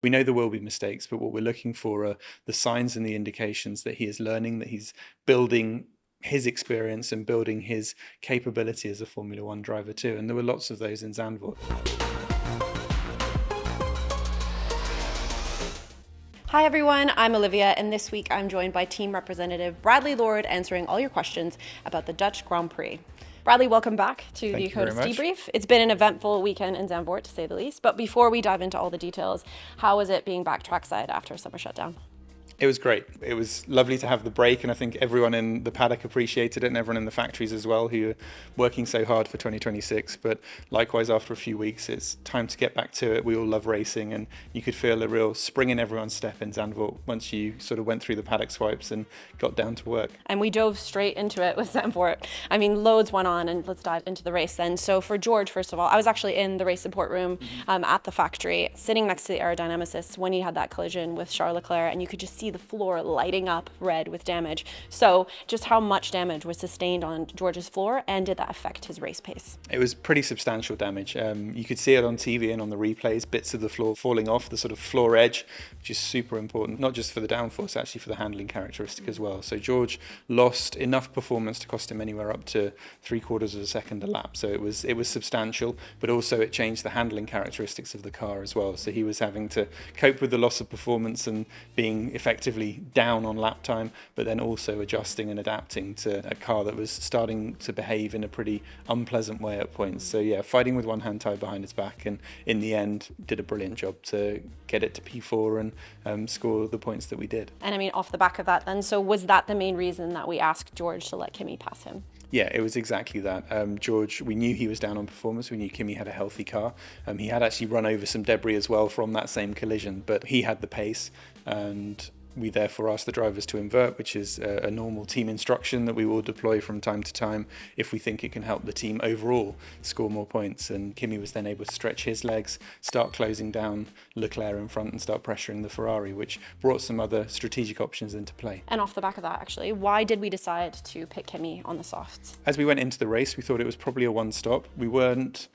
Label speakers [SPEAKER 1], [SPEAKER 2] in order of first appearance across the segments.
[SPEAKER 1] We know there will be mistakes, but what we're looking for are the signs and the indications that he is learning, that he's building his experience and building his capability as a Formula One driver too. And there were lots of those in Zandvoort.
[SPEAKER 2] Hi everyone, I'm Olivia, and this week I'm joined by team representative Bradley Lord answering all your questions about the Dutch Grand Prix. Bradley, welcome back to the Akkodis Debrief. It's been an eventful weekend in Zandvoort, to say the least. But before we dive into all the details, how was it being back trackside after Summer Shutdown?
[SPEAKER 1] It was great. It was lovely to have the break, and I think everyone in the paddock appreciated it, and everyone in the factories as well, who are working so hard for 2026. But likewise, after a few weeks, it's time to get back to it. We all love racing, and you could feel a real spring in everyone's step in Zandvoort once you sort of went through the paddock swipes and got down to work.
[SPEAKER 2] And we dove straight into it with Zandvoort. I mean, loads went on, and let's dive into the race then. So for George, first of all, I was actually in the race support room at the factory, sitting next to the aerodynamicist when he had that collision with Charles Leclerc, and you could just see the floor lighting up red with damage. So just how much damage was sustained on George's floor, and did that affect his race pace?
[SPEAKER 1] It was pretty substantial damage. You could see it on TV and on the replays, bits of the floor falling off, the sort of floor edge, which is super important, not just for the downforce, actually for the handling characteristic as well. So George lost enough performance to cost him anywhere up to 3/4 of a second a lap. So it was substantial, but also it changed the handling characteristics of the car as well. So he was having to cope with the loss of performance and being effectively down on lap time, but then also adjusting and adapting to a car that was starting to behave in a pretty unpleasant way at points. So yeah, fighting with one hand tied behind his back, and in the end did a brilliant job to get it to P4 and score the points that we did.
[SPEAKER 2] And I mean, off the back of that then, so was that the main reason that we asked George to let Kimi pass him?
[SPEAKER 1] Yeah, it was exactly that. George, we knew he was down on performance. We knew Kimi had a healthy car. He had actually run over some debris as well from that same collision, but he had the pace, and we therefore asked the drivers to invert, which is a normal team instruction that we will deploy from time to time if we think it can help the team overall score more points. And Kimi was then able to stretch his legs, start closing down Leclerc in front and start pressuring the Ferrari, which brought some other strategic options into play.
[SPEAKER 2] And off the back of that, actually, why did we decide to pick Kimi on the softs?
[SPEAKER 1] As we went into the race, we thought it was probably a one-stop. We weren't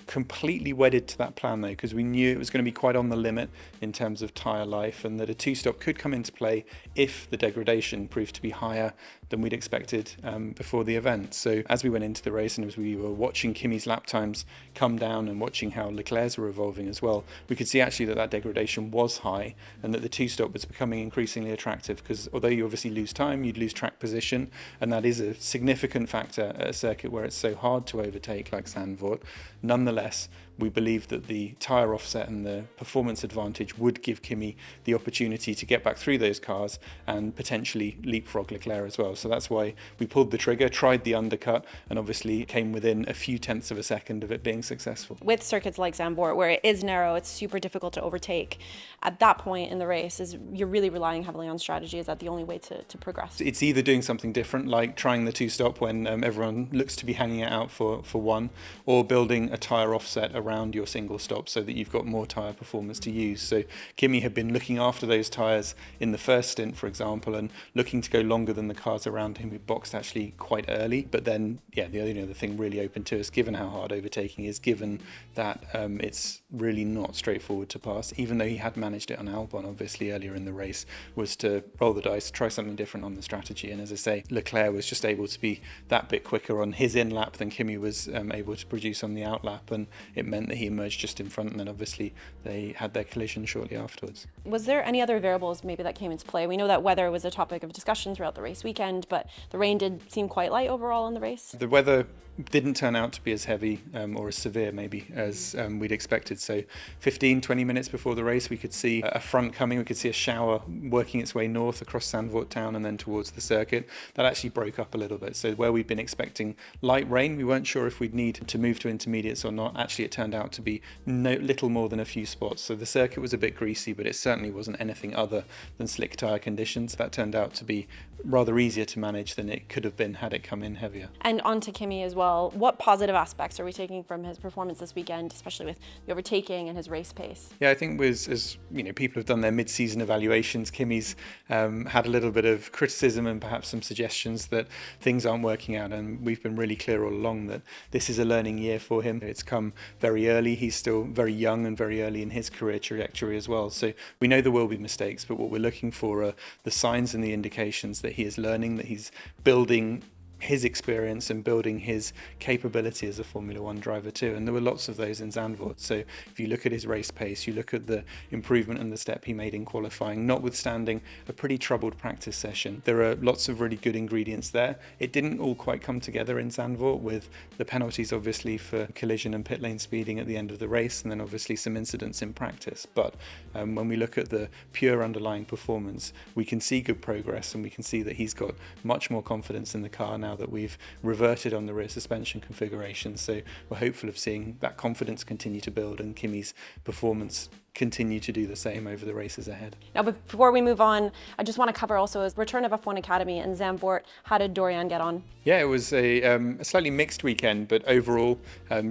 [SPEAKER 1] completely wedded to that plan though, because we knew it was going to be quite on the limit in terms of tyre life, and that a two-stop could come into play if the degradation proved to be higher than we'd expected before the event. So as we went into the race and as we were watching Kimi's lap times come down and watching how Leclerc's were evolving as well, we could see actually that degradation was high, and that the two-stop was becoming increasingly attractive, because although you obviously lose time, you'd lose track position, and that is a significant factor at a circuit where it's so hard to overtake like Zandvoort. Nonetheless, we believed that the tyre offset and the performance advantage would give Kimi the opportunity to get back through those cars and potentially leapfrog Leclerc as well. So that's why we pulled the trigger, tried the undercut, and obviously came within a few tenths of a second of it being successful.
[SPEAKER 2] With circuits like Zandvoort, where it is narrow, it's super difficult to overtake. At that point in the race, you're really relying heavily on strategy. Is that the only way to progress?
[SPEAKER 1] It's either doing something different, like trying the two-stop when everyone looks to be hanging it out for one, or building a tyre offset around your single stop so that you've got more tyre performance to use. So Kimi had been looking after those tyres in the first stint, for example, and looking to go longer than the cars around him. We boxed actually quite early, but then the only other thing really open to us, given how hard overtaking is, given that it's really not straightforward to pass, even though he had managed it on Albon obviously earlier in the race, was to roll the dice, try something different on the strategy. And as I say, Leclerc was just able to be that bit quicker on his in lap than Kimi was able to produce on the out lap, and it meant that he emerged just in front, and then obviously they had their collision shortly afterwards.
[SPEAKER 2] Was there any other variables maybe that came into play? We know that weather was a topic of discussion throughout the race weekend, but the rain did seem quite light overall in the race.
[SPEAKER 1] The weather didn't turn out to be as heavy or as severe maybe as we'd expected. So 15-20 minutes before the race, we could see a front coming, we could see a shower working its way north across Zandvoort town and then towards the circuit. That actually broke up a little bit. So where we'd been expecting light rain, we weren't sure if we'd need to move to intermediates or not. Actually, it turned out to be little more than a few spots. So the circuit was a bit greasy, but it certainly wasn't anything other than slick tyre conditions. That turned out to be rather easier to manage than it could have been had it come in heavier.
[SPEAKER 2] And on to Kimi as well. What positive aspects are we taking from his performance this weekend, especially with the overtaking and his race pace?
[SPEAKER 1] Yeah, I think as people have done their mid-season evaluations, Kimi's had a little bit of criticism and perhaps some suggestions that things aren't working out, and we've been really clear all along that this is a learning year for him. It's come very very early. He's still very young and very early in his career trajectory as well. So we know there will be mistakes, but what we're looking for are the signs and the indications that he is learning, that he's building his experience and building his capability as a Formula One driver too. And there were lots of those in Zandvoort. So if you look at his race pace, you look at the improvement and the step he made in qualifying, notwithstanding a pretty troubled practice session. There are lots of really good ingredients there. It didn't all quite come together in Zandvoort, with the penalties obviously for collision and pit lane speeding at the end of the race, and then obviously some incidents in practice. But when we look at the pure underlying performance, we can see good progress, and we can see that he's got much more confidence in the car now that we've reverted on the rear suspension configuration. So we're hopeful of seeing that confidence continue to build and Kimi's performance continue to do the same over the races ahead.
[SPEAKER 2] Now, before we move on, I just want to cover also his return of F1 Academy in Zandvoort. How did Doriane get on?
[SPEAKER 1] Yeah, it was a slightly mixed weekend, but overall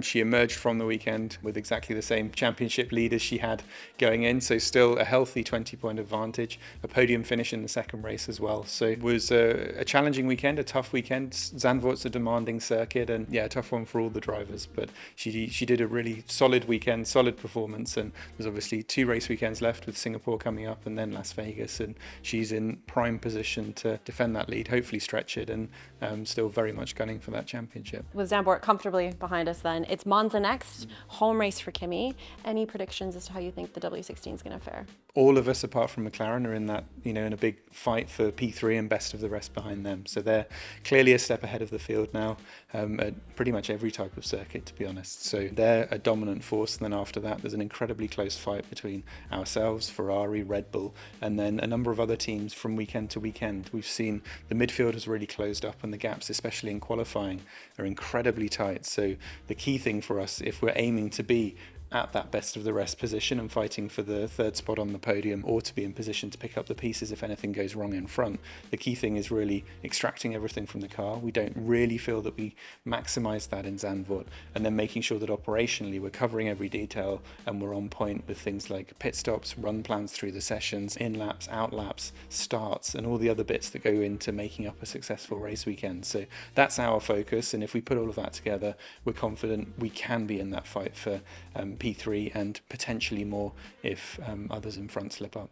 [SPEAKER 1] she emerged from the weekend with exactly the same championship lead as she had going in, so still a healthy 20-point advantage, a podium finish in the second race as well. So it was a challenging weekend, a tough weekend. Zandvoort's a demanding circuit, and yeah, a tough one for all the drivers, but she did a really solid weekend, solid performance, and there's obviously 2 race weekends left, with Singapore coming up and then Las Vegas, and she's in prime position to defend that lead, hopefully stretch it, and still very much gunning for that championship.
[SPEAKER 2] With Zandvoort comfortably behind us then, it's Monza next, home race for Kimi. Any predictions as to how you think the W16 is going to fare?
[SPEAKER 1] All of us, apart from McLaren, are in that, in a big fight for P3 and best of the rest behind them. So they're clearly a step ahead of the field now, at pretty much every type of circuit, to be honest. So they're a dominant force, and then after that, there's an incredibly close fight between ourselves, Ferrari, Red Bull, and then a number of other teams from weekend to weekend. We've seen the midfield has really closed up, and the gaps, especially in qualifying, are incredibly tight. So the key thing for us, if we're aiming to be at that best of the rest position and fighting for the 3rd spot on the podium, or to be in position to pick up the pieces if anything goes wrong in front, the key thing is really extracting everything from the car. We don't really feel that we maximise that in Zandvoort, and then making sure that operationally we're covering every detail and we're on point with things like pit stops, run plans through the sessions, in laps, out laps, starts, and all the other bits that go into making up a successful race weekend. So that's our focus, and if we put all of that together, we're confident we can be in that fight for P3 and potentially more if others in front slip up.